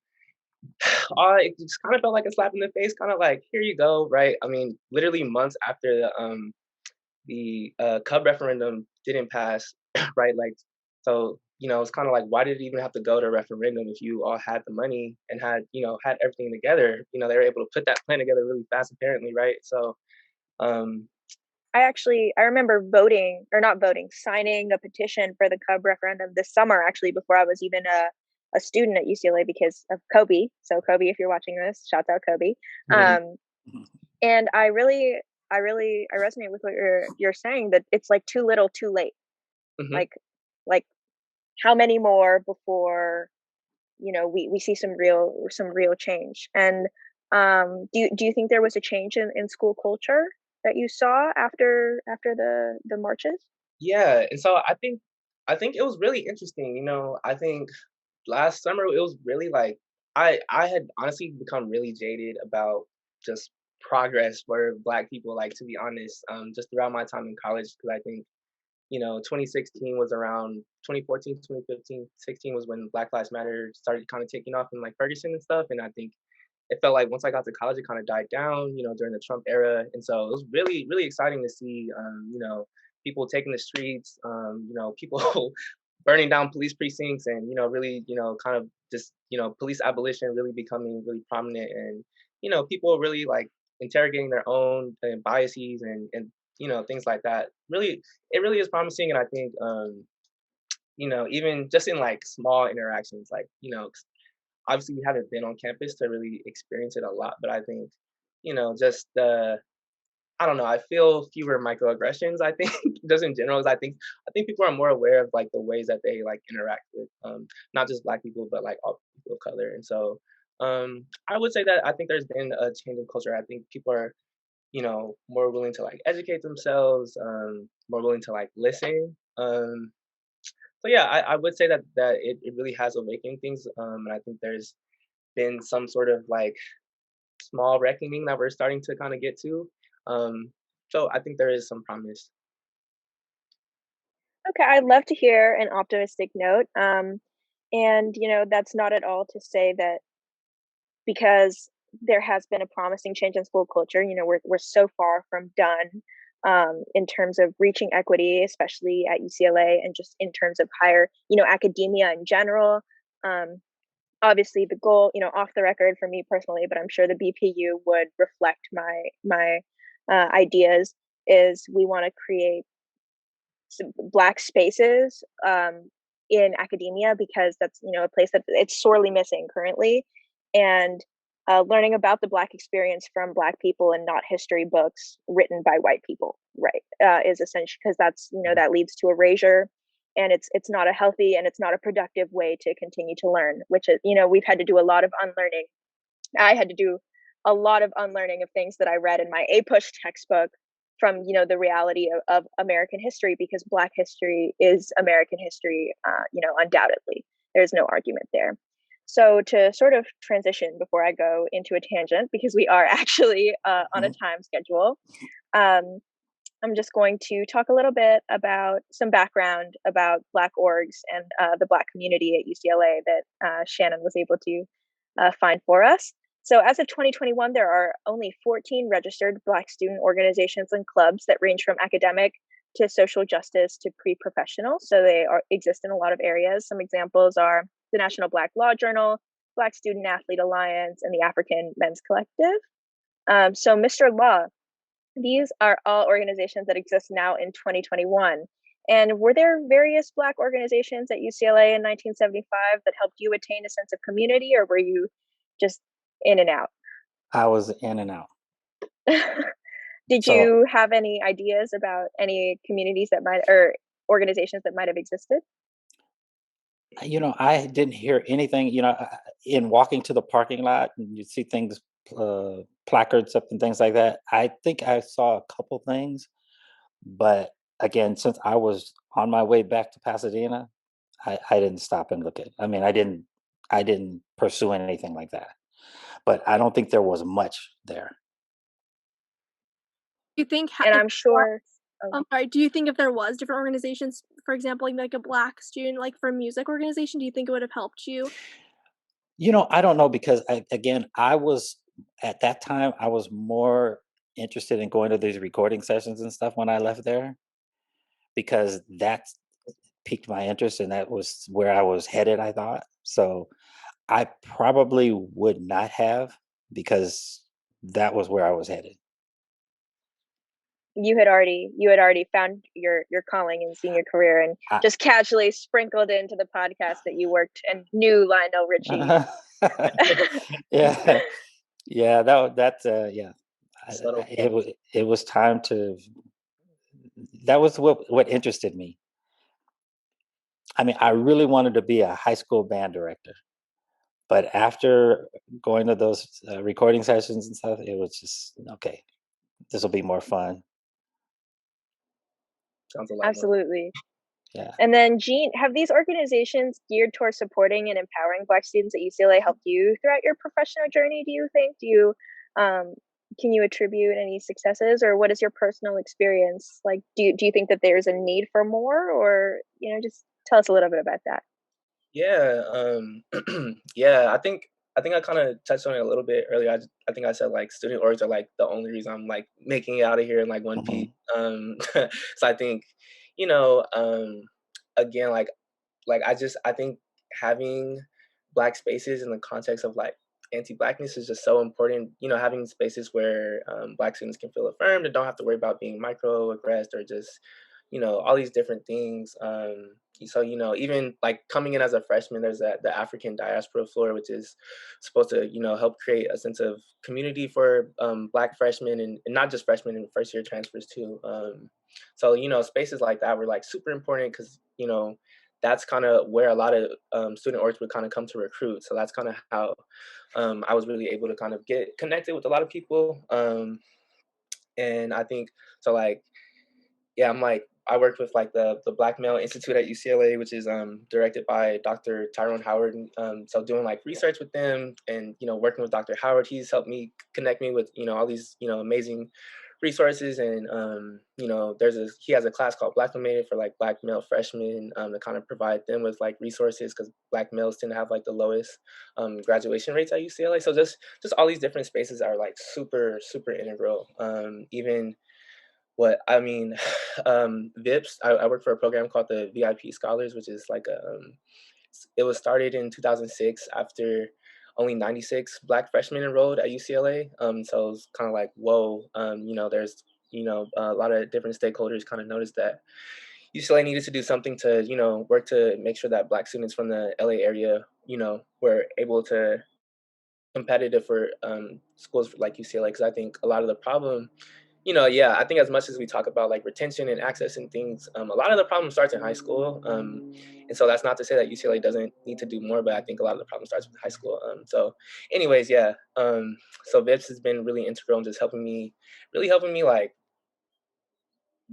it just kind of felt like a slap in the face, kind of like, here you go, right? I mean, literally months after the Cub referendum didn't pass, right? Like, so, it's kind of like, why did it even have to go to referendum if you all had the money and had everything together? They were able to put that plan together really fast, apparently, right? So, I remember signing a petition for the Cub referendum this summer, actually, before I was even a student at UCLA, because of Kobe. So Kobe, if you're watching this, shouts out Kobe. And I resonate with what you're saying, that it's like too little, too late. Like how many more before we see some real change? And do you think there was a change in school culture that you saw after the marches? Yeah, and so I think it was really interesting. I think last summer it was really like I had honestly become really jaded about just progress for Black people. Like, to be honest, just throughout my time in college, because I think 2016 was around 2014, 2015, 16 was when Black Lives Matter started kind of taking off in like Ferguson and stuff. And I think it felt like once I got to college, it kind of died down, during the Trump era. And so it was really, really exciting to see, people taking the streets, people burning down police precincts and, really, kind of just, police abolition really becoming really prominent and, people really like interrogating their own biases and, things like that. Really, it really is promising. And I think, even just in like small interactions, like, obviously we haven't been on campus to really experience it a lot, but I think, just I don't know, I feel fewer microaggressions, I think, just in general. I think people are more aware of like the ways that they like interact with not just Black people, but like all people of color. And so I would say that I think there's been a change in culture. I think people are, more willing to like educate themselves, more willing to like listen. So yeah, I would say that it really has awakened things. And I think there's been some sort of like small reckoning that we're starting to kind of get to. So I think there is some promise. Okay, I'd love to hear an optimistic note. And that's not at all to say that because there has been a promising change in school culture, we're so far from done in terms of reaching equity, especially at UCLA, and just in terms of higher, academia in general. Obviously, the goal, off the record for me personally, but I'm sure the BPU would reflect my ideas, is we want to create some Black spaces in academia, because that's a place that it's sorely missing currently. And learning about the Black experience from Black people and not history books written by white people, right, is essential, because that's that leads to erasure, and it's not a healthy and it's not a productive way to continue to learn. Which is we've had to do a lot of unlearning. I had to do a lot of unlearning of things that I read in my APUSH textbook from the reality of American history, because Black history is American history, undoubtedly. There's no argument there. So to sort of transition before I go into a tangent, because we are actually on a time schedule, I'm just going to talk a little bit about some background about Black orgs and the Black community at UCLA that Shannon was able to find for us. So as of 2021, there are only 14 registered Black student organizations and clubs that range from academic to social justice to pre-professional. So they exist in a lot of areas. Some examples are the National Black Law Journal, Black Student Athlete Alliance, and the Afrikan Men's Collective. So Mr. Law, these are all organizations that exist now in 2021. And were there various Black organizations at UCLA in 1975 that helped you attain a sense of community, or were you just in and out? I was in and out. Did you have any ideas about any communities or organizations that might have existed? I didn't hear anything, in walking to the parking lot and you see things, placards up and things like that. I think I saw a couple things, but again, since I was on my way back to Pasadena, I didn't stop and look at. I mean, I didn't pursue anything like that. But I don't think there was much there. Do you think? And I'm sure. I'm sorry. Do you think if there was different organizations, for example, like a Black student, like for a music organization, do you think it would have helped you? I don't know, because I was at that time I was more interested in going to these recording sessions and stuff when I left there, because that piqued my interest and that was where I was headed, I thought. So I probably would not have, because that was where I was headed. You had already found your calling and seen your career, and just casually sprinkled into the podcast that you worked and knew Lionel Richie. Yeah, yeah. It was time to. That was what interested me. I mean, I really wanted to be a high school band director, but after going to those recording sessions and stuff, it was just okay. This will be more fun. Sounds a lot more. Absolutely. Yeah. And then, Jean, have these organizations geared towards supporting and empowering Black students at UCLA helped you throughout your professional journey, do you think? Can you attribute any successes, or what is your personal experience? Like, do you think that there's a need for more, or, just tell us a little bit about that. Yeah, yeah, I think I kind of touched on it a little bit earlier. I think I said like student orgs are like the only reason I'm like making it out of here in like one piece. So I think, you know, again, like I think having Black spaces in the context of like anti-Blackness is just so important. Having spaces where Black students can feel affirmed and don't have to worry about being microaggressed or just all these different things. So even like coming in as a freshman, there's the Afrikan diaspora floor, which is supposed to help create a sense of community for Black freshmen and not just freshmen and first year transfers too. So spaces like that were like super important because that's kind of where a lot of student orgs would kind of come to recruit. So that's kind of how I was really able to kind of get connected with a lot of people. And I think so like, yeah, I worked with like the Black Male Institute at UCLA, which is directed by Dr. Tyrone Howard. So doing like research with them and working with Dr. Howard, he's helped me connect me with all these amazing resources. And he has a class called Black Dominated for like Black male freshmen to kind of provide them with like resources because Black males tend to have like the lowest graduation rates at UCLA. So just all these different spaces are like super super integral. Even what I mean, VIPS. I work for a program called the VIP Scholars, which is like it was started in 2006 after only 96 Black freshmen enrolled at UCLA. So it's kind of like, whoa, there's a lot of different stakeholders kind of noticed that UCLA needed to do something to work to make sure that Black students from the LA area were able to competitive for schools like UCLA, because I think a lot of the problem I think as much as we talk about like retention and access and things, a lot of the problem starts in high school. And so that's not to say that UCLA doesn't need to do more, but I think a lot of the problem starts with high school. So anyways, yeah. So VIPS has been really integral in just really helping me like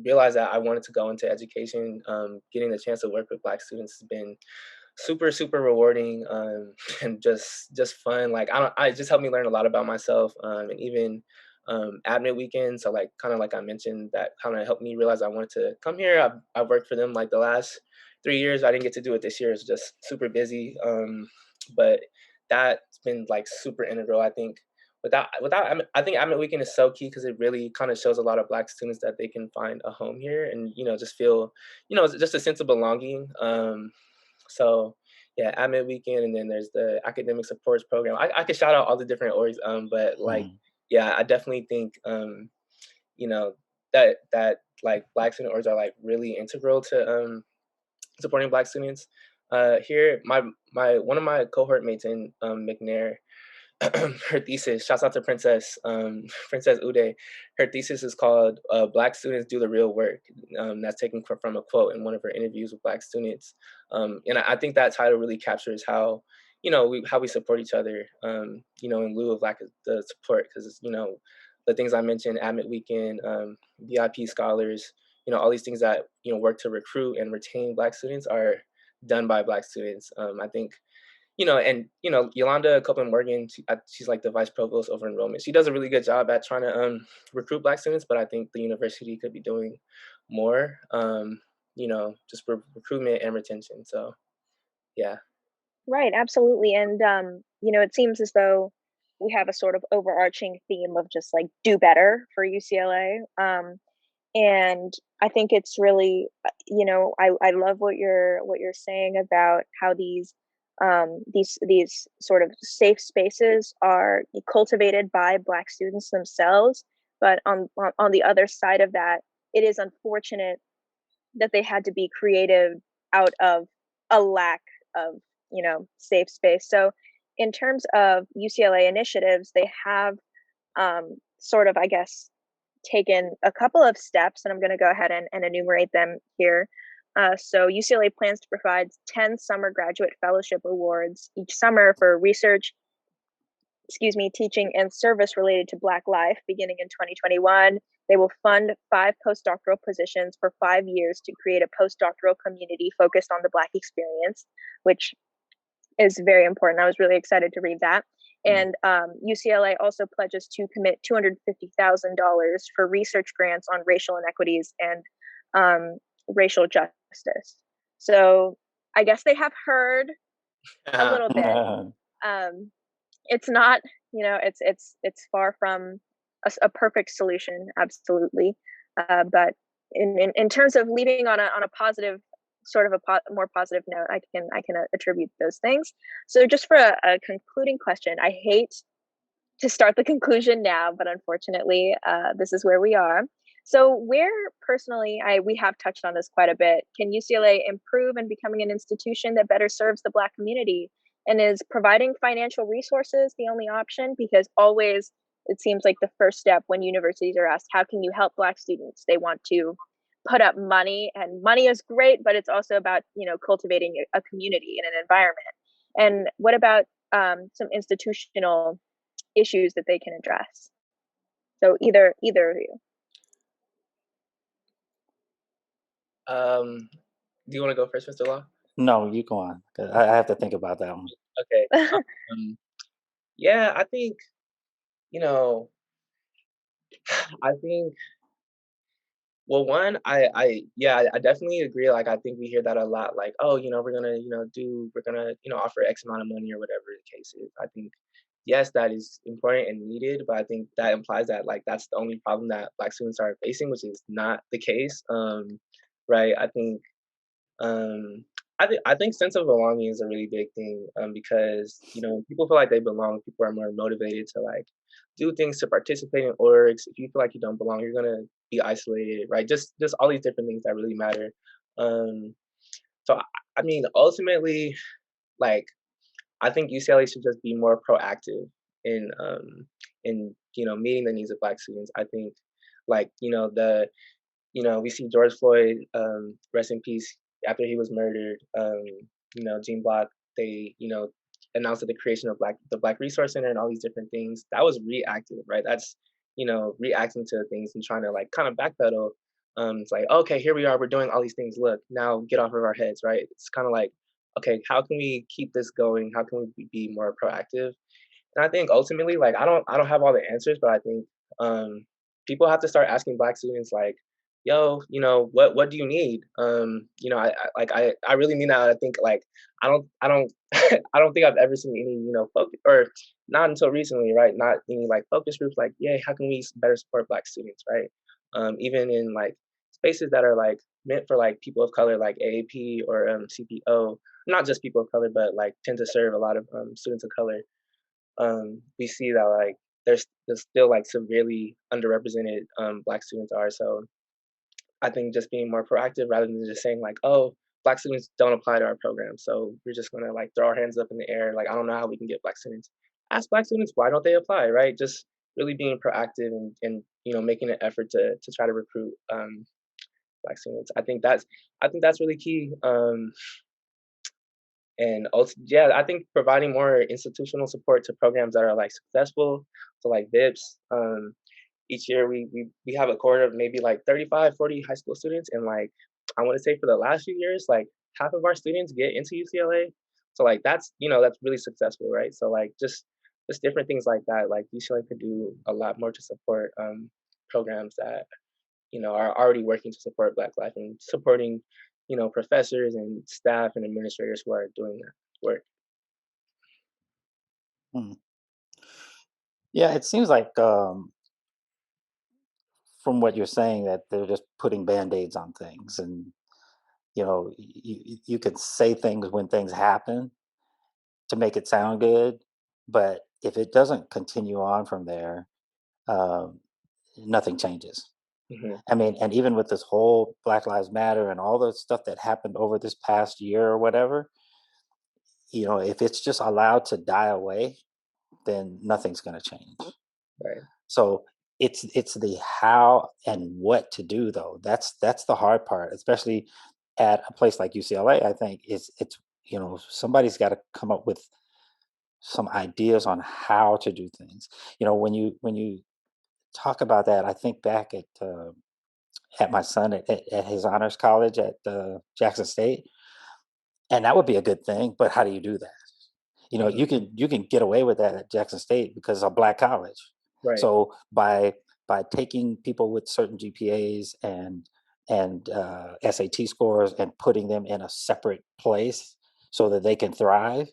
realize that I wanted to go into education. Getting the chance to work with Black students has been super super rewarding and just fun. Like I just helped me learn a lot about myself and even admit weekend. So like kind of like I mentioned, that kind of helped me realize I wanted to come here. I've worked for them like the last 3 years. I didn't get to do it this year. It's just super busy. But that's been like super integral. I think I think admit weekend is so key because it really kind of shows a lot of Black students that they can find a home here and just feel just a sense of belonging. So yeah, admit weekend, and then there's the academic supports program. I could shout out all the different orgs, but like yeah, I definitely think that like Black student orgs are like really integral to supporting Black students. Here, my one of my cohort mates in McNair, her thesis, shouts out to Princess Uday. Her thesis is called Black Students Do the Real Work. That's taken from a quote in one of her interviews with Black students. And I think that title really captures how, how we support each other, in lieu of lack of the support. Because, the things I mentioned, admit weekend, VIP scholars, all these things that, work to recruit and retain Black students are done by Black students. I think and Yolanda Copeland Morgan, she's like the vice provost over enrollment. She does a really good job at trying to recruit Black students, but I think the university could be doing more, just for recruitment and retention. So, yeah. Right, absolutely. And it seems as though we have a sort of overarching theme of just like do better for UCLA. And I think it's really, I love what you're saying about how these sort of safe spaces are cultivated by Black students themselves. But on the other side of that, it is unfortunate that they had to be created out of a lack of safe space. So in terms of UCLA initiatives, they have sort of, I guess, taken a couple of steps, and I'm going to go ahead and enumerate them here. So UCLA plans to provide 10 summer graduate fellowship awards each summer for research, teaching, and service related to Black life beginning in 2021. They will fund 5 postdoctoral positions for 5 years to create a postdoctoral community focused on the Black experience, which is very important. I was really excited to read that. And UCLA also pledges to commit $250,000 for research grants on racial inequities and racial justice. So I guess they have heard a little bit. It's not, it's far from a perfect solution, absolutely. But in terms of leaving on a positive, sort of more positive note, I can attribute those things. So just for a concluding question, I hate to start the conclusion now, but unfortunately, this is where we are. So where personally, we have touched on this quite a bit, can UCLA improve in becoming an institution that better serves the Black community? And is providing financial resources the only option? Because always it seems like the first step when universities are asked, how can you help Black students? They want to put up money, and money is great, but it's also about, cultivating a community and an environment. And what about some institutional issues that they can address? So either of you. Do you want to go first, Mr. Law? No, you go on. I have to think about that one. Okay. Yeah, I think, I think, well, one, I definitely agree. Like, I think we hear that a lot. Like, oh, we're gonna, offer X amount of money or whatever the case is. I think, yes, that is important and needed, but I think that implies that like that's the only problem that Black students are facing, which is not the case. Right? I think, I think sense of belonging is a really big thing. Because when people feel like they belong, people are more motivated to like do things, to participate in orgs. If you feel like you don't belong, you're gonna be isolated, right? Just all these different things that really matter. So I mean, ultimately, like, I think UCLA should just be more proactive in meeting the needs of Black students. I think, like, we see George Floyd, rest in peace, after he was murdered. Gene Block, they announced the creation of the Black Resource Center and all these different things. That was reactive, right? That's reacting to things and trying to like kind of backpedal. It's like, okay, here we are, we're doing all these things. Look, now get off of our heads, right? It's kind of like, okay, how can we keep this going? How can we be more proactive? And I think ultimately, like, I don't have all the answers, but I think people have to start asking Black students, like, yo, what do you need? I really mean that. I think like I don't I don't think I've ever seen any focus, or not until recently, right? Not any like focus groups like, yeah, how can we better support Black students, right? Even in like spaces that are like meant for like people of color, like AAP or CPO, not just people of color, but like tend to serve a lot of students of color. We see that like there's still like severely underrepresented Black students are. So I think just being more proactive rather than just saying like, oh, Black students don't apply to our program, so we're just gonna like throw our hands up in the air, like, I don't know how we can get Black students. Ask Black students, why don't they apply, right? Just really being proactive and making an effort to try to recruit Black students. I think that's really key. And also, yeah, I think providing more institutional support to programs that are like successful, so like VIPs. Each year we have a cohort of maybe like 35, 40 high school students, and like I want to say for the last few years, like half of our students get into UCLA. So like that's that's really successful, right? So like just different things like that. Like UCLA could do a lot more to support programs that are already working to support Black life and supporting professors and staff and administrators who are doing that work. Yeah, it seems like from what you're saying that they're just putting band-aids on things, and you can say things when things happen to make it sound good, but if it doesn't continue on from there, nothing changes. I mean, and even with this whole Black Lives Matter and all the stuff that happened over this past year or whatever, if it's just allowed to die away, then nothing's going to change. Right. So it's the how and what to do, though. That's the hard part, especially at a place like UCLA, I think it's somebody's got to come up with some ideas on how to do things. When you talk about that, I think back at my son at his honors college at Jackson State, and that would be a good thing. But how do you do that? You can get away with that at Jackson State because it's a Black college. Right. So by taking people with certain GPAs and SAT scores and putting them in a separate place so that they can thrive,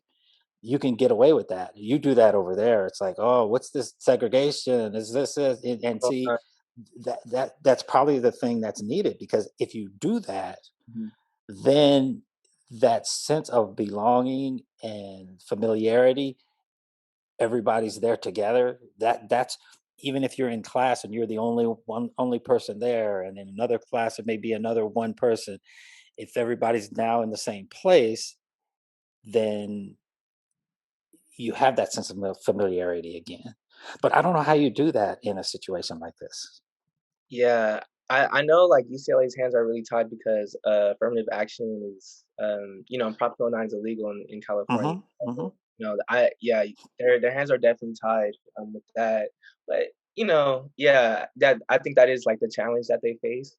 you can get away with that. You do that over there, it's like, oh, what's this segregation? Is this it? And see, that's probably the thing that's needed, because if you do that, then that sense of belonging and familiarity, everybody's there together. That's even if you're in class and you're the only person there, and in another class it may be another one person. If everybody's now in the same place, then you have that sense of familiarity again. But I don't know how you do that in a situation like this. Yeah, I know like UCLA's hands are really tied because affirmative action is Prop 209 is illegal in California. Their hands are definitely tied with that. But that I think that is like the challenge that they face,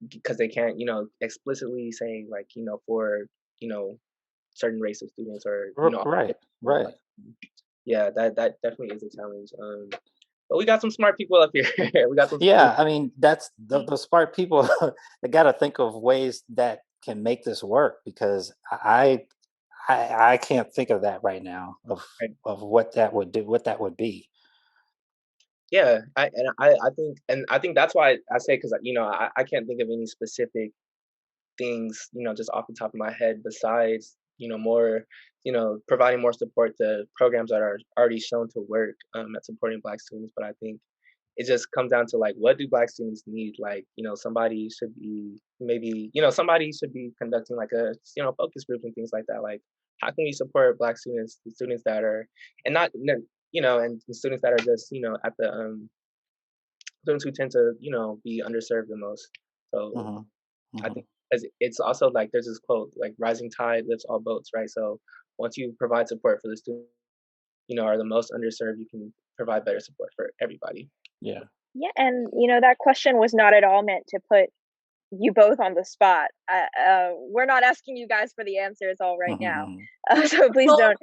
because they can't explicitly say like for certain race of students or right. Yeah, that definitely is a challenge. But we got some smart people up here. We got some. Yeah, I mean, that's the smart people. They got to think of ways that can make this work, because I can't think of that right now of what that would do, what that would be. Yeah, I think that's why I say, because I can't think of any specific things just off the top of my head besides more providing more support to programs that are already shown to work at supporting Black students. But I think it just comes down to like, what do Black students need? Like somebody should be somebody should be conducting like a focus group and things like that. Like, how can we support Black students, the students that are and not and the students that are just at the students who tend to be underserved the most. So I think it's also like there's this quote like, rising tide lifts all boats, right? So once you provide support for the students are the most underserved, you can provide better support for everybody. Yeah, and that question was not at all meant to put you both on the spot. We're not asking you guys for the answers all right now, so please don't.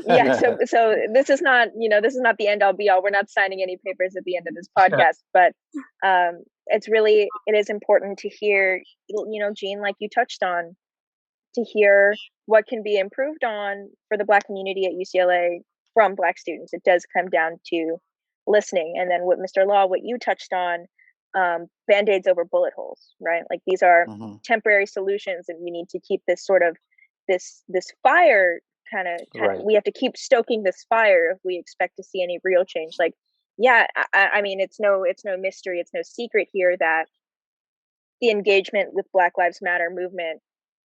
Yeah, so this is not this is not the end all be all. We're not signing any papers at the end of this podcast, but it is important to hear, Jean, like you touched on, to hear what can be improved on for the Black community at UCLA from Black students. It does come down to listening, and then what Mr. Law, what you touched on, band-aids over bullet holes, right? Like, these are temporary solutions, and we need to keep this sort of this fire kind of we have to keep stoking this fire if we expect to see any real change. Like, yeah, I mean, it's no mystery, it's no secret here that the engagement with Black Lives Matter movement,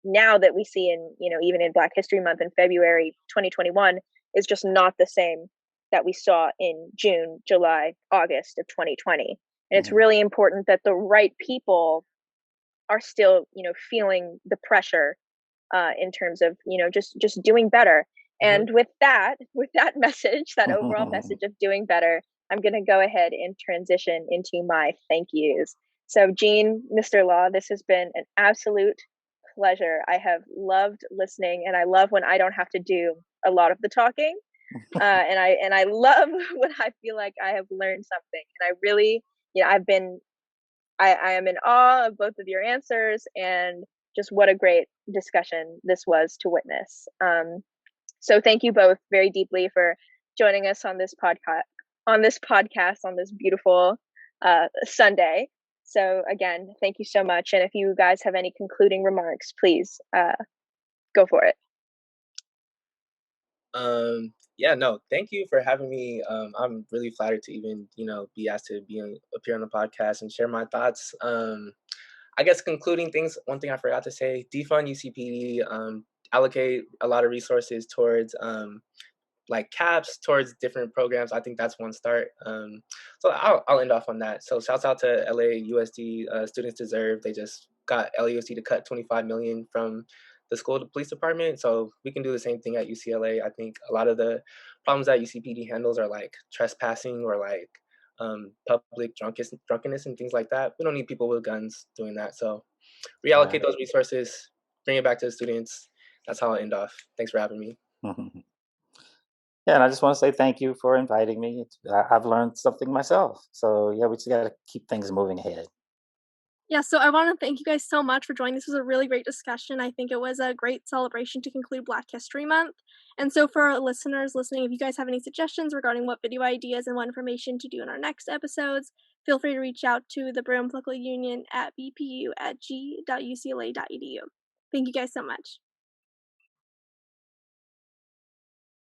now that we see in even in Black History Month in February 2021, is just not the same that we saw in June, July, August of 2020. And it's really important that the right people are still feeling the pressure in terms of just doing better. And with that message, that overall message of doing better, I'm going to go ahead and transition into my thank yous. So, Jean, Mr. Law, this has been an absolute pleasure. I have loved listening, and I love when I don't have to do a lot of the talking. And I love when I feel like I have learned something. And I really, I am in awe of both of your answers, and just what a great discussion this was to witness. So thank you both very deeply for joining us on this podcast, on this beautiful Sunday. So again, thank you so much. And if you guys have any concluding remarks, please go for it. Thank you for having me. I'm really flattered to even be asked to appear on the podcast and share my thoughts. I guess concluding things, one thing I forgot to say: defund UCPD, allocate a lot of resources towards like caps towards different programs, I think that's one start. So I'll end off on that. So shouts out to LAUSD. Students deserve. They just got LAUSD to cut $25 million from the school to police department. So we can do the same thing at UCLA. I think a lot of the problems that UCPD handles are like trespassing or like public drunkenness and things like that. We don't need people with guns doing that. So reallocate those resources, bring it back to the students. That's how I'll end off. Thanks for having me. Yeah, and I just want to say thank you for inviting me. I've learned something myself. So yeah, we just got to keep things moving ahead. Yeah, so I want to thank you guys so much for joining. This was a really great discussion. I think it was a great celebration to conclude Black History Month. And so for our listeners listening, if you guys have any suggestions regarding what video ideas and what information to do in our next episodes, feel free to reach out to the Bruin Political Union at bpu@g.ucla.edu. Thank you guys so much.